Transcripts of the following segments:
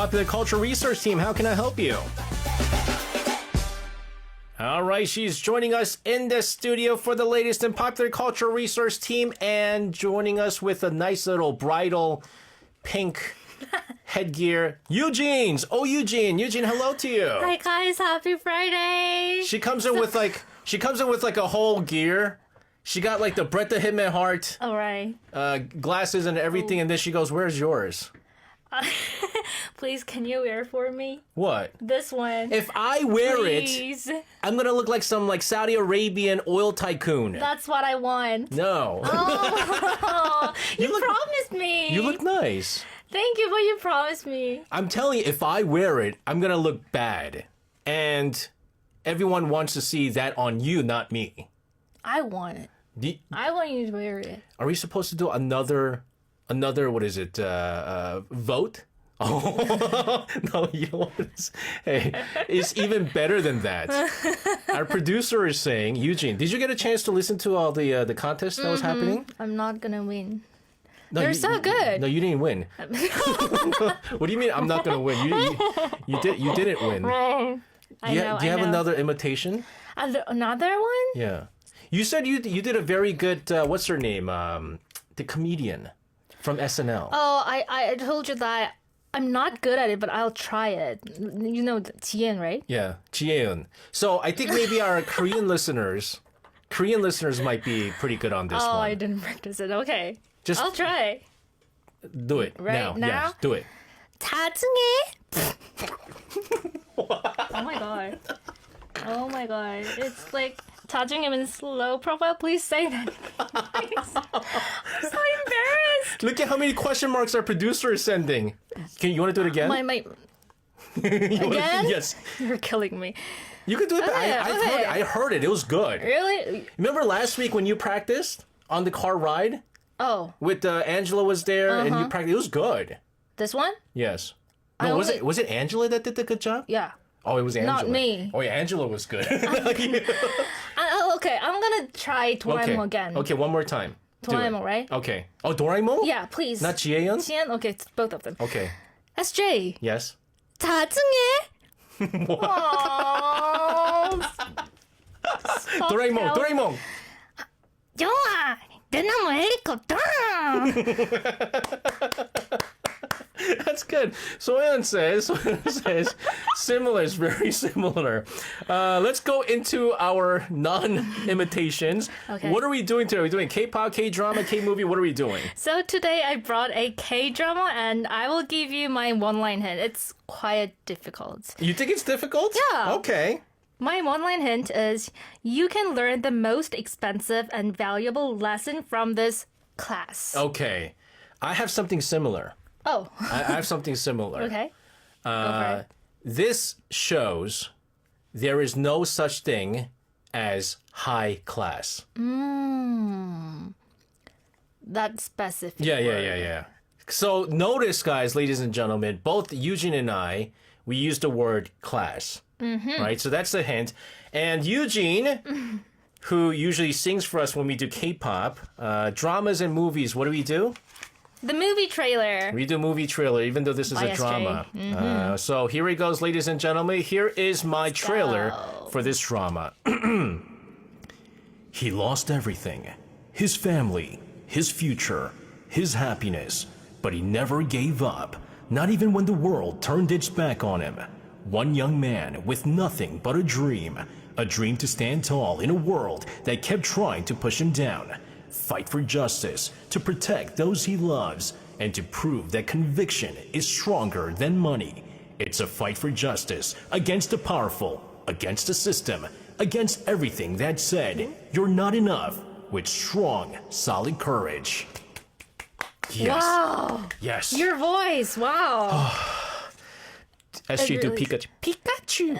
Popular Culture Research Team. How can I help you? All right, she's joining us in the studio for the latest in Popular Culture Research Team and joining us with a nice little bridal pink headgear. Eugene's. Oh, Eugene, hello to you. Hi guys, happy Friday. She comes in with like a whole gear. She got like the Bret the Hitman Hart. All right. Glasses and everything, and then she goes, "Where's yours?" Please, can you wear for me? What? This one. If I wear Please. it, I'm gonna look like some like Saudi Arabian oil tycoon. That's what I want. No. Oh, you promised me. You look nice. Thank you, but you promised me. I'm telling you, if I wear it, I'm gonna look bad. And everyone wants to see that on you, not me. I want it. I want you to wear it. Are we supposed to do another what is it, vote? Oh, no, you don't want to. Hey, it's even better than that. Our producer is saying, Eugene, did you get a chance to listen to all the contest that was happening? I'm not gonna win. No, They're so good. No, you didn't win. What do you mean I'm not going to win? You didn't win. Right. Do you have another imitation? Another one? Yeah. You said you did a very good, what's her name? The comedian from SNL. Oh, I told you that I'm not good at it, but I'll try it. You know Tien, right? Yeah, Jiyeon. So I think maybe our Korean listeners might be pretty good on this one. Oh, I didn't practice it. Okay. I'll try. Do it right now. Yeah, do it. 나중에. Oh my god. Oh my god. It's like 나중에 means low profile. Please say that. I'm so embarrassed. Look at how many question marks our producer is sending. You want to do it again? My Again? Yes. You're killing me. You can do it. Okay, I heard it. It was good. Really? Remember last week when you practiced on the car ride? Oh. With Angela was there and you practiced. It was good. This one? Yes. No, was it Angela that did the good job? Yeah. Oh, it was Angela. Not me. Oh, yeah, Angela was good. Okay, I'm gonna try Doraemon again. Okay, one more time. Doraemon, right? Okay. Oh, Doraemon? Yeah, please. Not Jiyeon? Jiyeon? Okay, it's both of them. Okay. SJ. Yes. 나중에. Oh, Doraemon. 영아, 내 나무 헬리콥터. That's good. Soyeon says, similar is very similar. Let's go into our non-imitations. Okay. What are we doing today? Are we doing K-pop, K-drama, K-movie? What are we doing? So today I brought a K-drama and I will give you my one-line hint. It's quite difficult. You think it's difficult? Yeah. Okay. My one-line hint is you can learn the most expensive and valuable lesson from this class. Okay. I have something similar. Oh. I have something similar. Okay. Go for it. This shows there is no such thing as high class. That's specific. Yeah. So notice, guys, ladies and gentlemen, both Eugene and I, we use the word class. Mm-hmm. Right? So that's the hint. And Eugene, who usually sings for us when we do K-pop, dramas and movies, what do we do? The movie trailer. We do movie trailer, even though this is a drama. So here it goes, ladies and gentlemen. Here is my trailer for this drama. He lost everything. His family, his future, his happiness. But he never gave up, not even when the world turned its back on him. One young man with nothing but a dream to stand tall in a world that kept trying to push him down. Fight for justice, to protect those he loves, and to prove that conviction is stronger than money. It's a fight for justice against the powerful, against the system, against everything that said you're not enough, with strong, solid courage. Yes. Wow. Yes. Your voice. Wow. SG do Pikachu. Pikachu!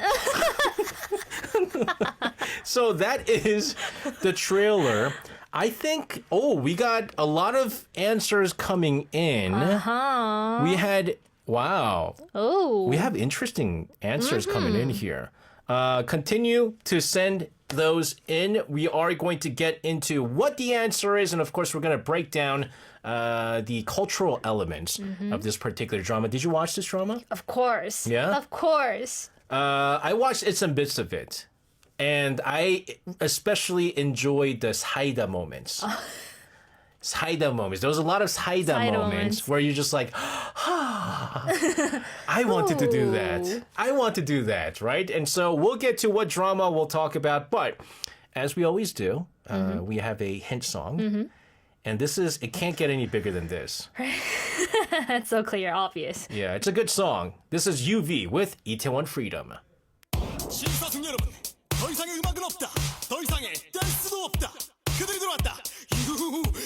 So that is the trailer. I think, we got a lot of answers coming in. We had, we have interesting answers coming in here. Continue to send those in. We are going to get into what the answer is, and of course, we're going to break down the cultural elements of this particular drama. Did you watch this drama? Of course. Yeah? Of course. I watched some bits of it, and I especially enjoyed the 사이다 moments. 사이다 moments. There was a lot of 사이다 moments where you're just like, I wanted to do that. I want to do that, right? And so we'll get to what drama we'll talk about, but as we always do, we have a hint song. And it can't get any bigger than this. That's so clear, obvious. Yeah, it's a good song. This is UV with 이태원 Freedom. 심사숙 여러분, 더 이상의 음악은 없다. 더 이상의 댄스도 없다. 그들이 들어왔다. UV.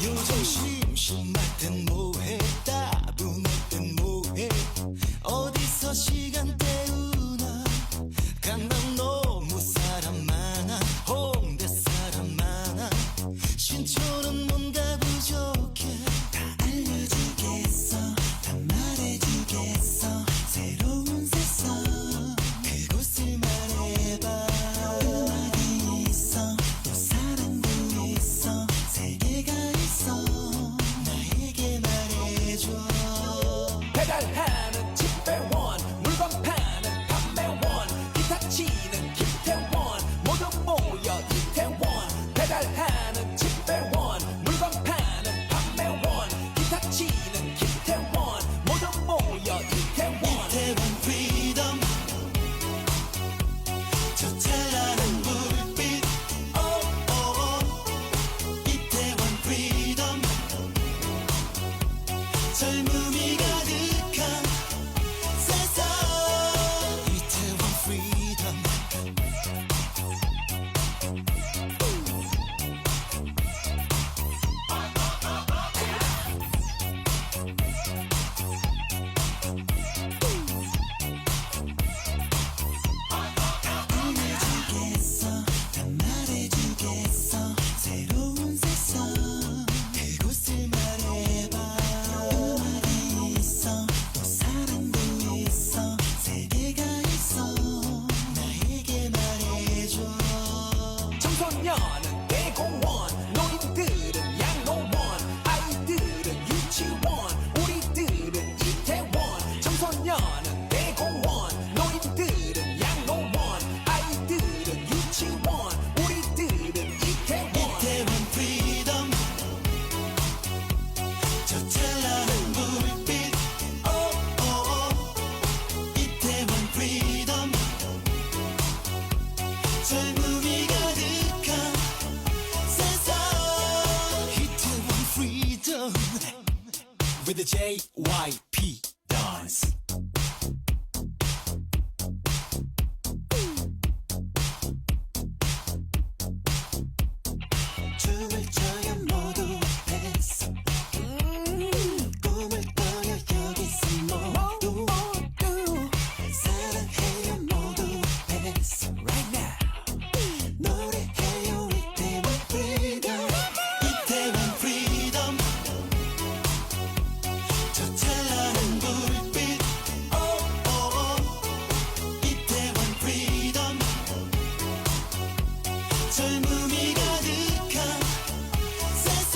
요즘 심심할 땐 뭐해 따분할 땐 뭐해 어디서 시간 때우나 강남 너무 사람 많아 홍대 사람 많아 신촌은 뭔가 부족해 다 알려주겠어 다 말해주겠어 새로운 세상 그곳을 말해봐 음악이 있어 또 사랑도 있어 세계가 있어 나에게 말해줘 배달하는 집배원 물건 파는 판매원 기타 치는 김태원 모두 모여 이태원 배달하는 집배원 물건 파는 판매원 기타 치는 김태원 모두 모여 이태원 이태원 프리덤 저 찬란한 불빛 이태원 프리덤 젊음이 가득한 세상 이태원 프리덤 알려주겠어 다 말해주겠어 새로운 세상 그곳을 말해봐 음악이 있어 또 사랑도 있어 세계가 있어 나에게 말해줘 청소년은 대공원 노인들은 양로원 아이들은 유치원 우리들은 이태원 청소년은 대공원 노인들은 양로원 아이들은 유치원 우리들은 이태원 이태원 프리덤 저 찬란한 불빛 이태원 프리덤 젊음이 가득한 세상 이태원 프리덤 with the JYP dance 춤을 춰요 모두 패스 꿈을 꿔요 여기서 모두 사랑해요 모두 패스 right now 노래해요 이태원 프리덤 이태원 프리덤 저 찬란한 불빛 이태원 프리덤 젊음이 가득한 세상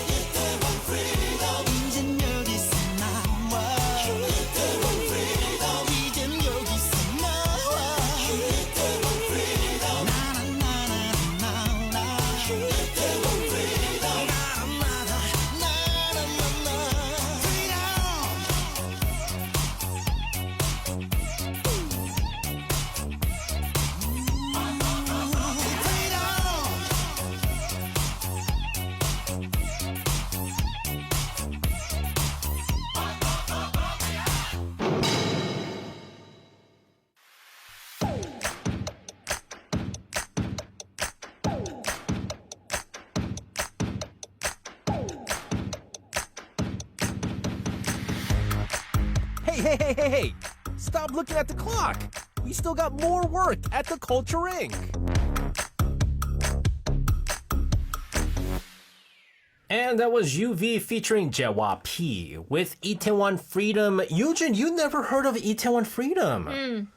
이태원 프리덤 이젠 여기서 나와 이태원 프리덤 이젠 여기서 나와 이태원 프리덤 나나나나나 이태원 프리덤 나나나나나나 Hey! Stop looking at the clock! we still got more work at the Culture Inc. And that was UV featuring Jawa P with Itaewon Freedom. Yujin, you never heard of Itaewon Freedom?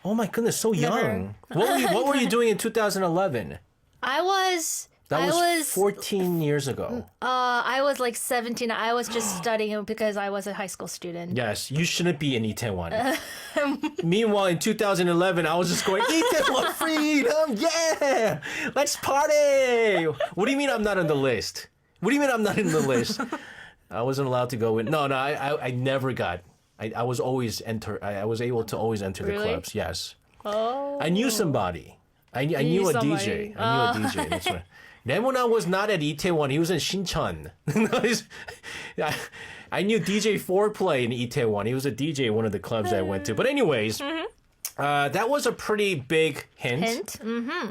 Oh my goodness, so young. What were you doing in 2011? I was 14 years ago. I was like 17. I was just studying because I was a high school student. Yes, you shouldn't be in Itaewon. Meanwhile, in 2011, I was just going, Itaewon Freedom, yeah! Let's party! What do you mean I'm not on the list? What do you mean I'm not in the list? I wasn't allowed to go in. No, I never got. I was always I was able to always enter the Really? clubs. Yes. Oh. I knew somebody. I knew a DJ. I knew a DJ. That's right. Nemona was not at Itaewon. He was in Shincheon. I knew DJ Foreplay in Itaewon. He was a DJ at one of the clubs I went to. But anyways, that was a pretty big hint.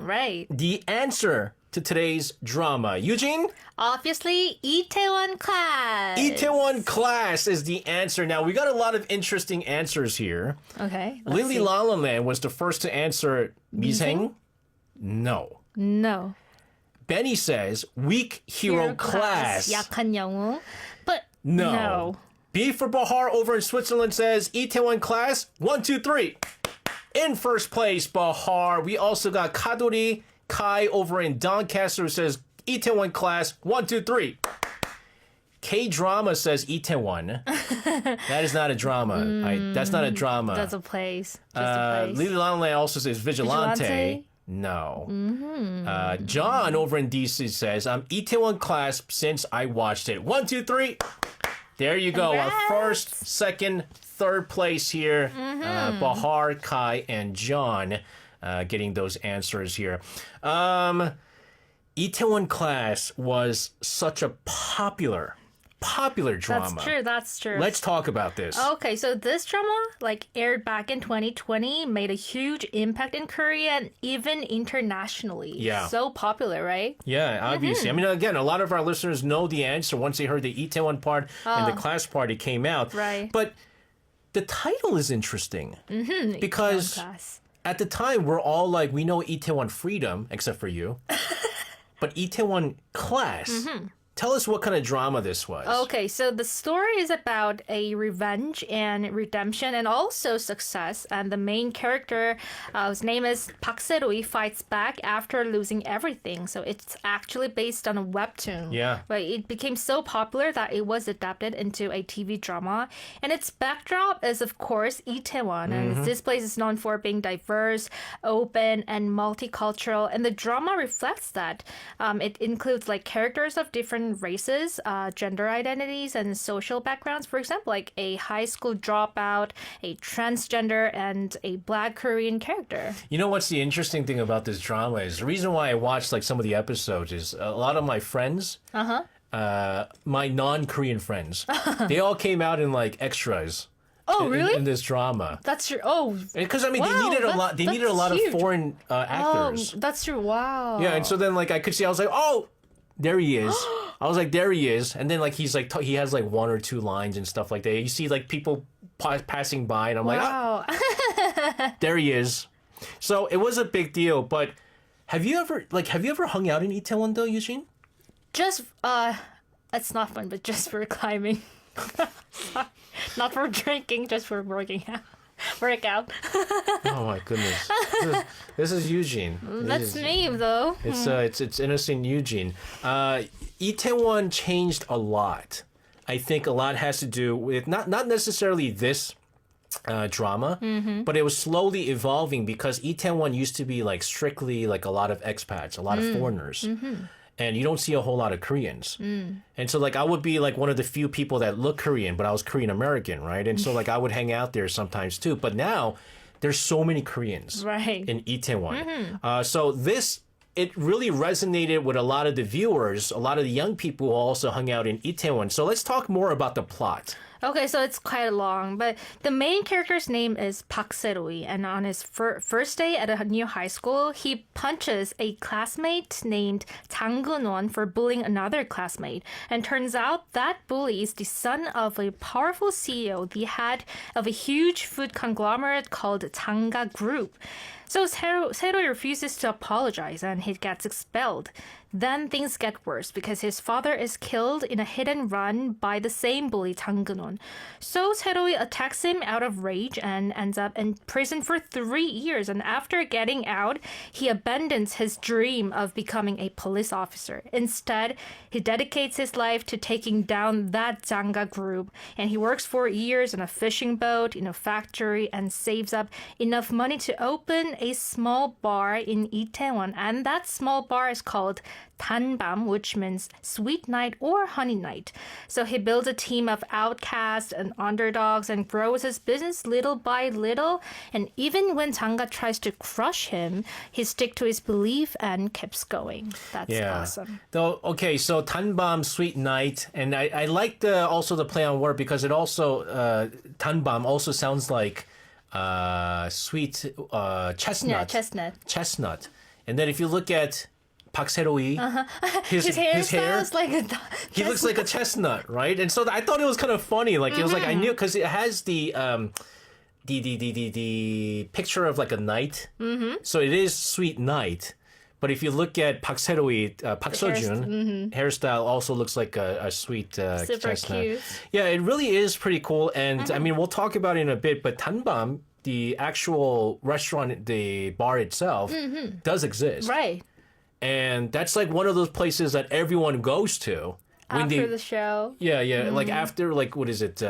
Right. The answer to today's drama. Eugene? Obviously, Itaewon Class. Itaewon Class is the answer. Now, we got a lot of interesting answers here. Okay. Lily La La Land was the first to answer Miseng. No. No. Benny says Weak Hero Class. 약한 영웅. But No. no. B for Bahar over in Switzerland says Itaewon Class. 1, 2, 3. In first place, Bahar. We also got Kadori Kai over in Doncaster who says Itaewon Class. 1, 2, 3. K-drama says Itaewon. That is not a drama. That's not a drama. That's a place. Just a place. Lily La La Land also says Vigilante. Vigilante? No. John over in DC says, I'm Itaewon Class since I watched it. 1, 2, 3. There you go. Our first, second, third place here. Bahar, Kai, and John getting those answers here. Itaewon Class was such a popular drama. That's true. Let's talk about this. Okay, so this drama, aired back in 2020, made a huge impact in Korea and even internationally. Yeah. So popular, right? Yeah, obviously. I mean, again, a lot of our listeners know the answer once they heard the Itaewon part and the Class party came out. Right. But the title is interesting because Class. at the time we're all like, we know Itaewon Freedom, except for you, but Itaewon Class. Tell us what kind of drama this was. Okay, so the story is about a revenge and redemption and also success. And the main character, whose name is Park Se-roi, fights back after losing everything. So it's actually based on a webtoon. Yeah. But it became so popular that it was adapted into a TV drama. And its backdrop is, of course, Itaewon. And this place is known for being diverse, open, and multicultural. And the drama reflects that. It includes characters of different races, gender identities, and social backgrounds. For example, a high school dropout, a transgender, and a Black Korean character. You know what's the interesting thing about this drama is the reason why I watched some of the episodes is a lot of my friends, my non-Korean friends, they all came out in extras. Oh, really? In this drama. That's true. Oh, Because I mean, wow, they needed a lot. They needed a lot huge. of foreign actors. Oh, that's true. Wow. Yeah, and so then I could see, I was like, oh, there he is. I was like, there he is. And then he's he has 1 or 2 lines and stuff like that. You see people passing by, and I'm like, Wow. there he is. So it was a big deal. But have you ever hung out in Itaewon though, Eugene? Just it's not fun, but just for climbing. Not for drinking, just for working out. Workout. Oh my goodness. This is Eugene. That's me though. It's innocent Eugene. Itaewon changed a lot. I think a lot has to do with not necessarily this drama, but it was slowly evolving because Itaewon used to be strictly a lot of expats, a lot of foreigners. And you don't see a whole lot of Koreans. And so I would be one of the few people that look Korean, but I was Korean American, right? And so I would hang out there sometimes too. But now there's so many Koreans Right. in Itaewon. So it really resonated with a lot of the viewers, a lot of the young people who also hung out in Itaewon. So let's talk more about the plot. Okay, so it's quite long, but the main character's name is Park Se-roi, and on his first day at a new high school, he punches a classmate named Jang Gun-won for bullying another classmate, and turns out that bully is the son of a powerful CEO, the head of a huge food conglomerate called Jangga Group. So Se-roi refuses to apologize and he gets expelled. Then things get worse because his father is killed in a hit and run by the same bully Jang Geun-won. So Se-roi attacks him out of rage and ends up in prison for 3 years. And after getting out, he abandons his dream of becoming a police officer. Instead, he dedicates his life to taking down that Jangga group. And he works for years on a fishing boat in a factory and saves up enough money to open a small bar in Itaewon. And that small bar is called Tanbam, which means sweet night or honey night. So he builds a team of outcasts and underdogs and grows his business little by little. And even when Jangga tries to crush him, he sticks to his belief and keeps going. That's awesome. Though, okay, so Tanbam, sweet night, and I like also the play on word because it also Tanbam also sounds like sweet chestnut. Yeah, chestnut. And then if you look at Park Se-roi, his hair sounds like a he looks like a chestnut, right? And so I thought it was kind of funny. Like it was like I knew because it has the picture of like a knight. So it is sweet night. But if you look at Park Se-roi, Park Seo-joon, hairstyle also looks like a sweet super chestnut. cute. Yeah, it really is pretty cool. And I mean, we'll talk about it in a bit. But Tanbam, the actual restaurant, the bar itself, does exist. Right. And that's like one of those places that everyone goes to when After the show. Yeah. Like after like what is it?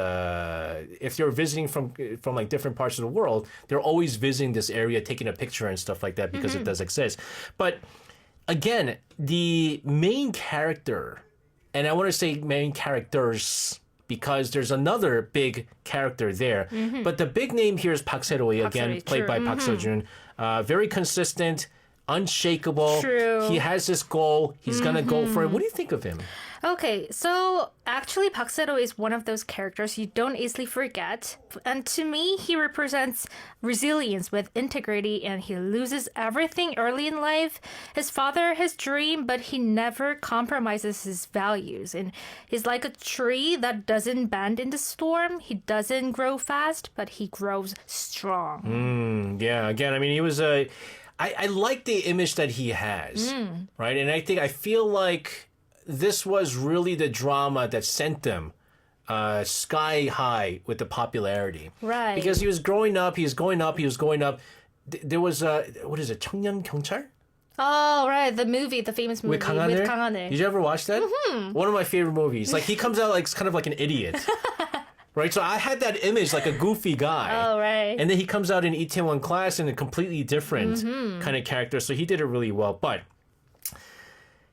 If you're visiting from like different parts of the world, they're always visiting this area, taking a picture and stuff like that because it does exist. But again, the main character, and I want to say main characters because there's another big character there. But the big name here is Park Se-roi, again played by Park Seo-joon. Very consistent. Unshakable. True. He has this goal. He's gonna go for it. What do you think of him? Okay, so actually Park Se-roi is one of those characters you don't easily forget. And to me, he represents resilience with integrity and he loses everything early in life. His father, his dream, but he never compromises his values. And he's like a tree that doesn't bend in the storm. He doesn't grow fast, but he grows strong. Yeah, again, I mean, he was a... I like the image that he has, right? And I feel like this was really the drama that sent them sky high with the popularity. Right. Because he was growing up. There was, what is it, 청년 경찰? Oh, right. The famous movie with Kang Han-il. Did you ever watch that? One of my favorite movies. Like, he comes out like kind of like an idiot. Right, so I had that image like a goofy guy. Oh, right. And then he comes out in Itaewon Class in a completely different kind of character. So he did it really well. But,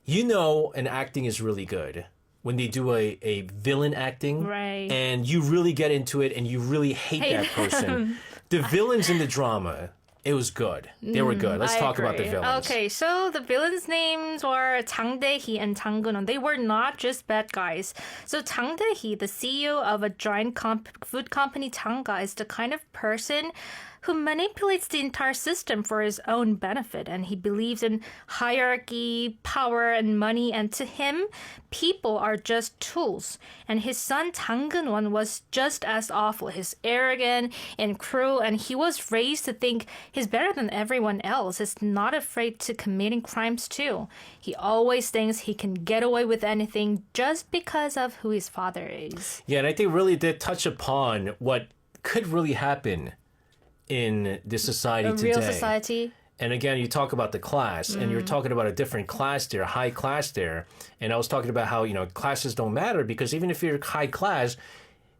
an acting is really good when they do a villain acting. Right. And you really get into it and you really hate that person. The villains in the drama... It was good. They were good. Let's talk about the villains. Okay, so the villains' names were Jang Dae-hee and Jang Geun-won. They were not just bad guys. So Jang Dae-hee, the CEO of a giant food company, Jangga, is the kind of person who manipulates the entire system for his own benefit. And he believes in hierarchy, power, and money. And to him, people are just tools. And his son, Jang Geun-won, was just as awful. He's arrogant and cruel. And he was raised to think he's better than everyone else. He's not afraid to committing crimes too. He always thinks he can get away with anything just because of who his father is. Yeah, and I think really did touch upon what could really happen in this society today. Real society. And again, you talk about the class, and you're talking about a different class there, high class there. And I was talking about how, classes don't matter because even if you're high class,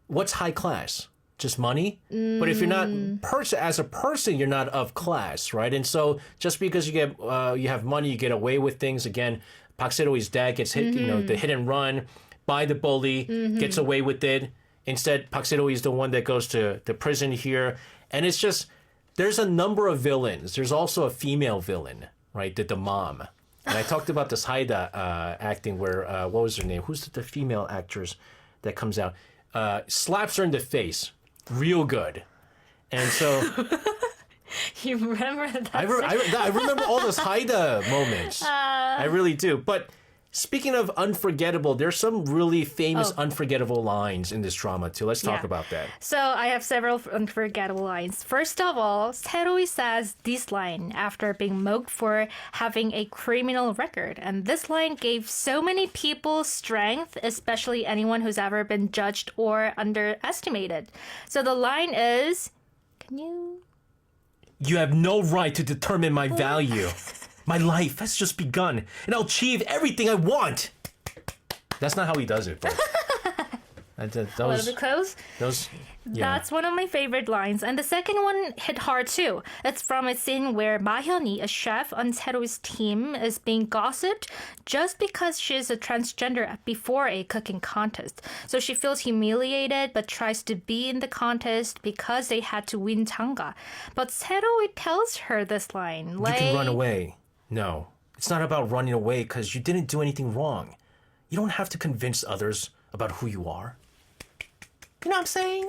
what's high class? Just money? But if you're not as a person, you're not of class, right? And so just because you have money, you get away with things. Again, Park Se-roi's dad gets hit, the hit and run by the bully, gets away with it. Instead, Park Se-roi is the one that goes to the prison here. And it's just, there's a number of villains. There's also a female villain, right? The mom. And I talked about this Haida acting where, what was her name? Who's the female actress that comes out? slaps her in the face real good. And so You remember that? I remember all those Haida moments. I really do. But speaking of unforgettable, there's some really famous unforgettable lines in this drama too. Let's talk about that. So I have several unforgettable lines. First of all, Seroy says this line after being mocked for having a criminal record. And this line gave so many people strength, especially anyone who's ever been judged or underestimated. So the line is, can you... You have no right to determine my value. My life has just begun, and I'll achieve everything I want. That's not how he does it, but A little bit close. That's one of my favorite lines. And the second one hit hard too. It's from a scene where Ma-hyunhee, a chef on Seroy's team, is being gossiped just because she is a transgender before a cooking contest. So she feels humiliated but tries to be in the contest because they had to win Changa. But Seroy tells her this line. You can run away. No, it's not about running away because you didn't do anything wrong. You don't have to convince others about who you are. You know what I'm saying?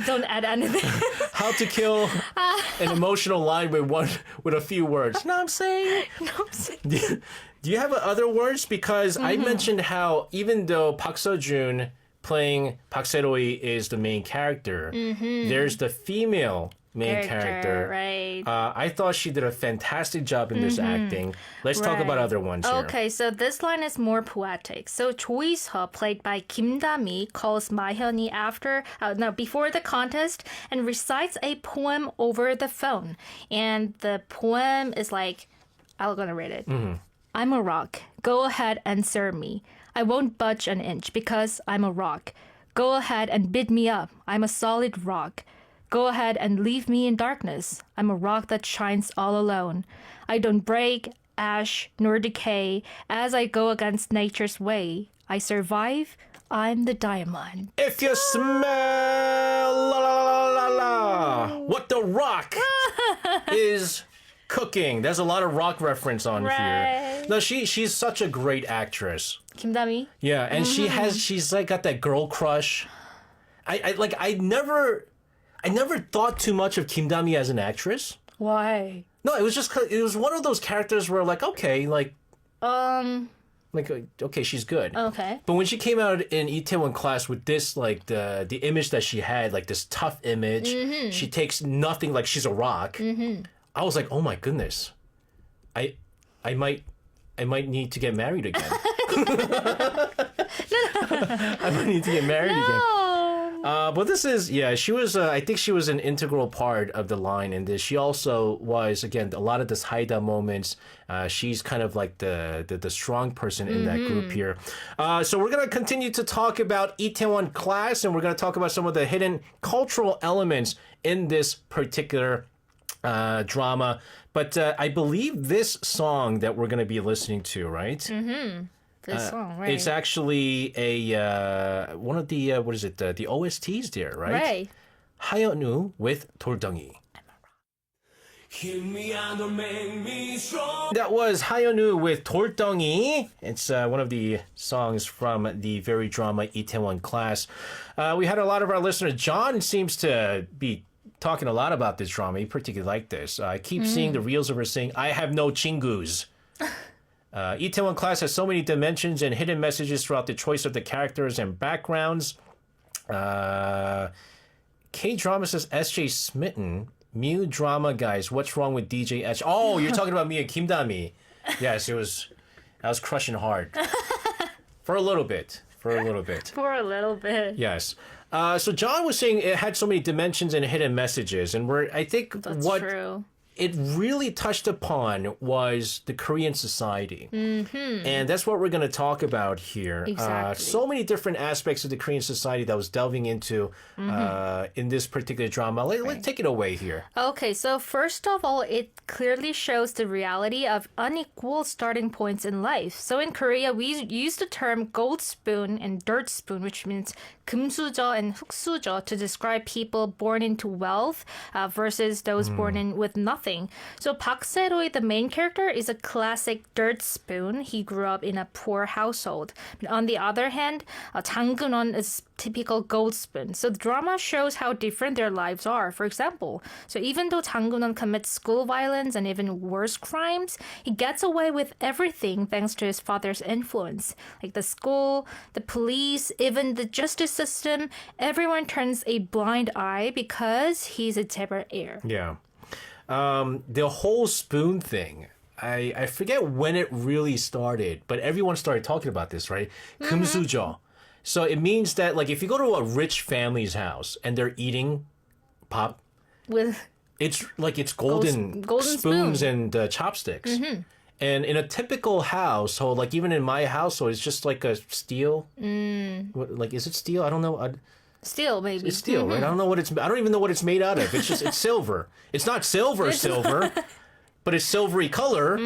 Don't add anything. How to kill an emotional line with a few words. You know what I'm saying? Do you have other words? Because I mentioned how even though Park Seo-joon playing Park Se-roy is the main character, there's the female main character. Right. I thought she did a fantastic job in this acting. Let's talk about other ones here. Okay, so this line is more poetic. So Cho Is-heo, played by Kim Da-mi, calls Ma-hyunhee before the contest and recites a poem over the phone. And the poem is like, I'm gonna read it. I'm a rock. Go ahead and serve me. I won't budge an inch because I'm a rock. Go ahead and bid me up. I'm a solid rock. Go ahead and leave me in darkness. I'm a rock that shines all alone. I don't break, ash, nor decay as I go against nature's way. I survive. I'm the diamond. If you smell la la la la la, what the rock is cooking. There's a lot of rock reference on here. No, she's such a great actress. Kim Da-mi? Yeah, and she's like got that girl crush. I never thought too much of Kim Da-mi as an actress. Why? No, it was just it was one of those characters where like okay, okay, she's good. Okay. But when she came out in Itaewon Class with this like the image that she had, like this tough image, she takes nothing, like she's a rock. I was like, oh my goodness, I might need to get married again. I might need to get married again. But this is, she was, I think she was an integral part of the line in this. She also was, again, a lot of this Haida moments. She's kind of like the strong person in that group here. So we're going to continue to talk about Itaewon Class, and we're going to talk about some of the hidden cultural elements in this particular drama. But I believe this song that we're going to be listening to, right? This song, right? It's actually a one of the what is it? The OSTs there, right? Right. 하연우 with 돌덩이. That was 하연우 with 돌덩이. It's one of the songs from the very drama Itaewon Class. We had a lot of our listeners. John seems to be talking a lot about this drama. He particularly liked this. I keep seeing the reels of her saying, "I have no chingus." Itaewon Class has so many dimensions and hidden messages throughout the choice of the characters and backgrounds. K-drama says SJ Smitten. Mew drama guys, what's wrong with DJ H? Oh, you're talking about me and Kim Da-mi. Yes, I was crushing hard. For a little bit. For a little bit. Yes. So John was saying it had so many dimensions and hidden messages, and I think That's what true. It really touched upon was the Korean society. And that's what we're going to talk about here. Exactly. So many different aspects of the Korean society that I was delving into in this particular drama. Let's take it away here. Okay, so first of all, it clearly shows the reality of unequal starting points in life. So in Korea, we use the term gold spoon and dirt spoon, which means 금수저 and 흙수저, to describe people born into wealth versus those born in with nothing. thing. So Park Se-roi, the main character, is a classic dirt spoon. He grew up in a poor household. But on the other hand, Jang Geun-won is typical gold spoon. So the drama shows how different their lives are. For example, so even though Jang Geun-won commits school violence and even worse crimes, he gets away with everything thanks to his father's influence. Like the school, the police, even the justice system, everyone turns a blind eye because he's a Taeber heir. Yeah. The whole spoon thing, I forget when it really started, but everyone started talking about this, right? 금수저. So it means that, like, if you go to a rich family's house and they're eating pop, With it's like it's golden, golden spoons and chopsticks. And in a typical household, like even in my household, it's just like a steel. Like, is it steel? I don't know. steel, maybe. It's steel, right? I don't know what it's. I don't even know what it's made out of. It's just it's silver. It's not silver, but it's silvery color,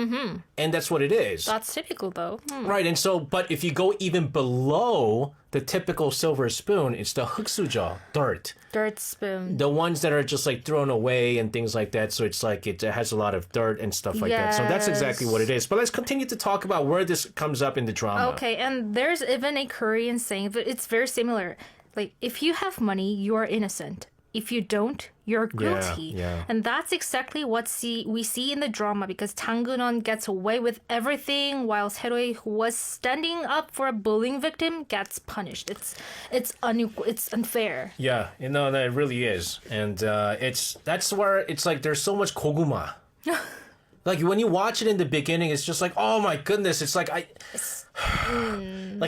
and that's what it is. That's typical, though. Right, and so, but if you go even below the typical silver spoon, it's the 흑수저, dirt. Dirt spoon. The ones that are just like thrown away and things like that. So it's like it has a lot of dirt and stuff like that. So that's exactly what it is. But let's continue to talk about where this comes up in the drama. Okay, and there's even a Korean saying that it's very similar. Like, if you have money, you are innocent. If you don't, you're guilty. Yeah. And that's exactly what we see in the drama, because Jang Geun-won gets away with everything while Se-roi, who was standing up for a bullying victim, gets punished. It's unfair. Yeah, you know, that really is. And that's where it's like there's so much koguma. Like when you watch it in the beginning, it's just like, oh my goodness, it's like like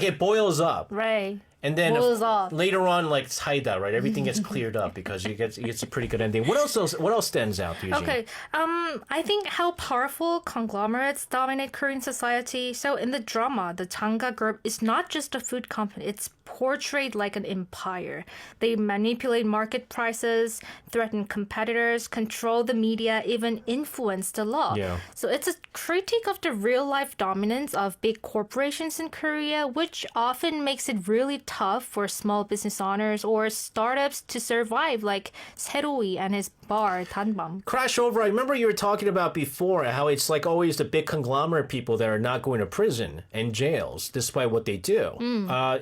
it boils up. Right. And then Boils up. later on, like saida, right? Everything gets cleared up because you get a pretty good ending. What else stands out, Eugene? Okay, I think how powerful conglomerates dominate Korean society. So in the drama, the Changga Group is not just a food company. It's portrayed like an empire. They manipulate market prices, threaten competitors, control the media, even influence the law. Yeah. So it's a critique of the real-life dominance of big corporations in Korea, which often makes it really tough for small business owners or startups to survive, like Se-roi and his bar, Danbam. Crash over. I remember you were talking about before how it's like always the big conglomerate people that are not going to prison and jails despite what they do.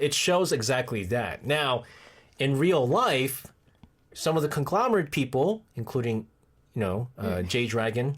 It shows exactly that. Now, in real life, some of the conglomerate people, including, J-Dragon.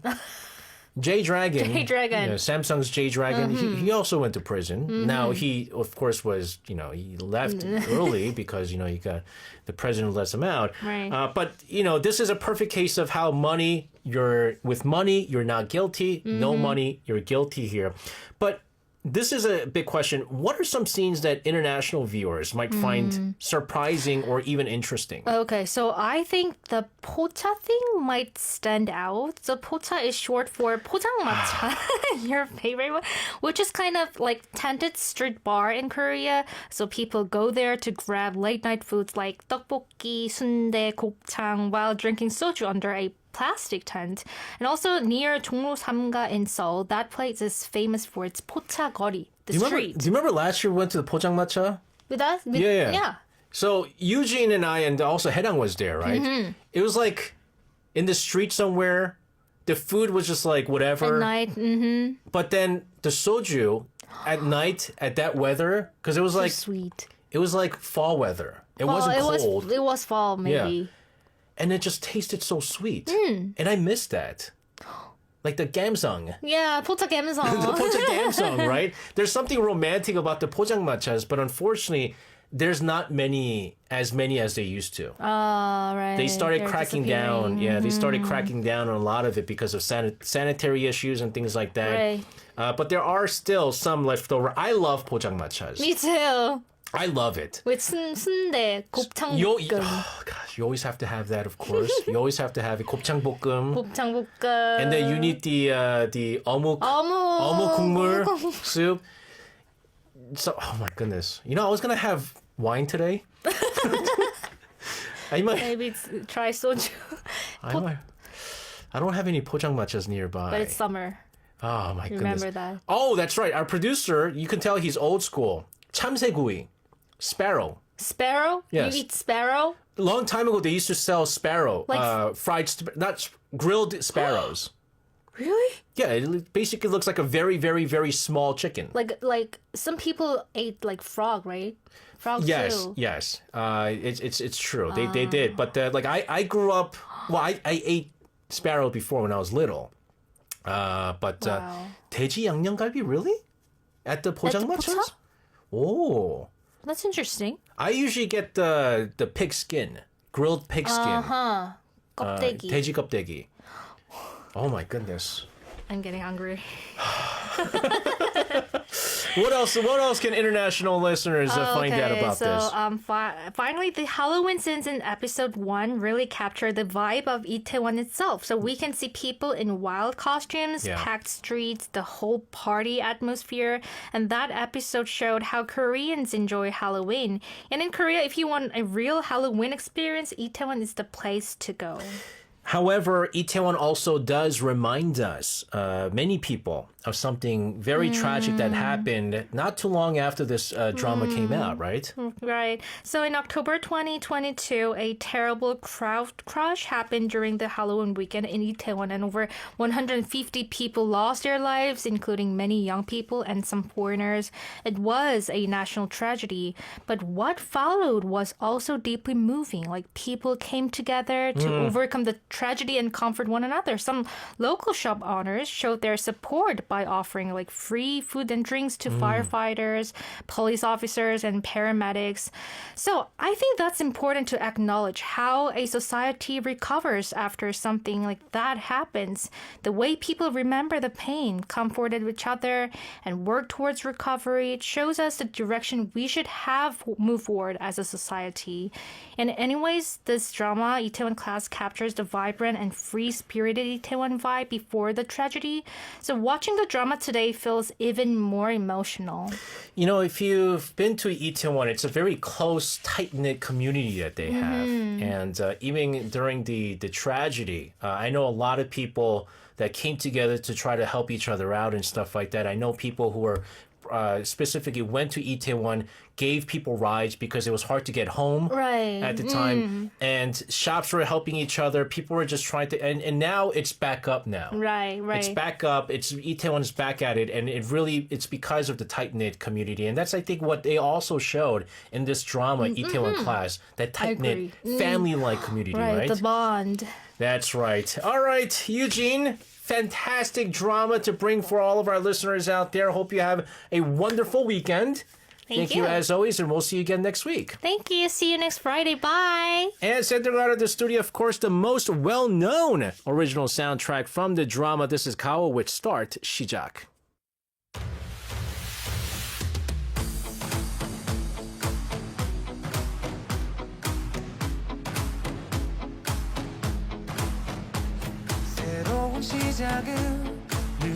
J-Dragon. J-Dragon. Samsung's J-Dragon. He also went to prison. Now, he, of course, was, he left early because, he got the president lets him out. Right. But, this is a perfect case of how with money, you're not guilty. No money, you're guilty here. But this is a big question. What are some scenes that international viewers might find surprising or even interesting? Okay, so I think the pocha thing might stand out. So pocha is short for 포장마차, your favorite one, which is kind of like tented street bar in Korea. So people go there to grab late night foods like 떡볶이, 순대, 곱창 while drinking soju under a plastic tent. And also near 종로 3가 in Seoul, that place is famous for its pocha gori, the street. Do you remember last year we went to the 포장마차? With us? Yeah. So Eugene and I, and also Arirang was there, right? It was like in the street somewhere. The food was just like whatever. At night, But then the soju at night at that weather, because it was like sweet. It was like fall weather. It wasn't cold. It was fall, maybe. Yeah. And it just tasted so sweet. And I missed that. Like the gamsung. Yeah, 포차 The 감성. pocha gamsung, right? There's something romantic about the pojangmachas, but unfortunately, there's not as many as they used to. Oh, right. They started They're cracking down. disappearing. Yeah, they started cracking down on a lot of it because of sanitary issues and things like that. Right. But there are still some left over. I love pojangmachas. Me too. I love it. With 순대, 곱창 You, 볶음. oh gosh, you always have to have that, of course. You always have to have it. 곱창 볶음. 곱창 볶음. And then you need the 어묵 국물 soup. So, oh my goodness. I was gonna have wine today. I might. Maybe try soju. I don't have any 포장마차s nearby. But it's summer. Oh my goodness. Remember that. Oh, that's right. Our producer, you can tell he's old school. 참새구이. Sparrow. Sparrow? Yes. You eat sparrow? long time ago, they used to sell sparrow, not grilled sparrows. Really? Yeah, it basically looks like a very, very, very small chicken. Like some people ate like frog, right? Frog Yes, too. yes. It's true. They did, but like I grew up. Well, I ate sparrow before when I was little. But Wow. 돼지 양념갈비 really? At the 포장마차's? Oh. That's interesting. I usually get the pig skin, grilled pig skin. 껍데기. 돼지 껍데기. Oh my goodness. I'm getting hungry. What else can international listeners find out about this? Finally, the Halloween scenes in episode 1 really capture the vibe of Itaewon itself. So we can see people in wild costumes, Yeah. packed streets, the whole party atmosphere. And that episode showed how Koreans enjoy Halloween. And in Korea, if you want a real Halloween experience, Itaewon is the place to go. However, Itaewon also does remind us, many people, of something very tragic that happened not too long after this drama came out, right? Right. So in October 2022, a terrible crowd crush happened during the Halloween weekend in Itaewon, and over 150 people lost their lives, including many young people and some foreigners. It was a national tragedy, but what followed was also deeply moving. Like people came together to overcome the tragedy and comfort one another. Some local shop owners showed their support by offering like free food and drinks to firefighters, police officers, and paramedics. So I think that's important to acknowledge how a society recovers after something like that happens. The way people remember the pain, comforted each other, and work towards recovery, it shows us the direction we should have move forward as a society. And anyways, this drama, Itaewon Class, captures the vibrant and free-spirited Itaewon vibe before the tragedy. So watching the drama today feels even more emotional. You know, if you've been to Itaewon, it's a very close, tight-knit community that they have. And even during the tragedy, I know a lot of people that came together to try to help each other out and stuff like that. I know people who were specifically went to Itaewon, gave people rides because it was hard to get home at the time. And shops were helping each other. People were just trying to, and now it's back up now. Right. It's back up. Itaewon's back at it, and it's because of the tight-knit community. And that's, I think, what they also showed in this drama, Itaewon Class, that tight-knit, family-like community, right? The bond. That's right. All right, Eugene, fantastic drama to bring for all of our listeners out there. Hope you have a wonderful weekend. Thank you you as always, and we'll see you again next week. Thank you. See you next Friday. Bye. And centering out of the studio, of course, the most well-known original soundtrack from the drama. This is Kao with Start, 시작. 새로운 시작은 늘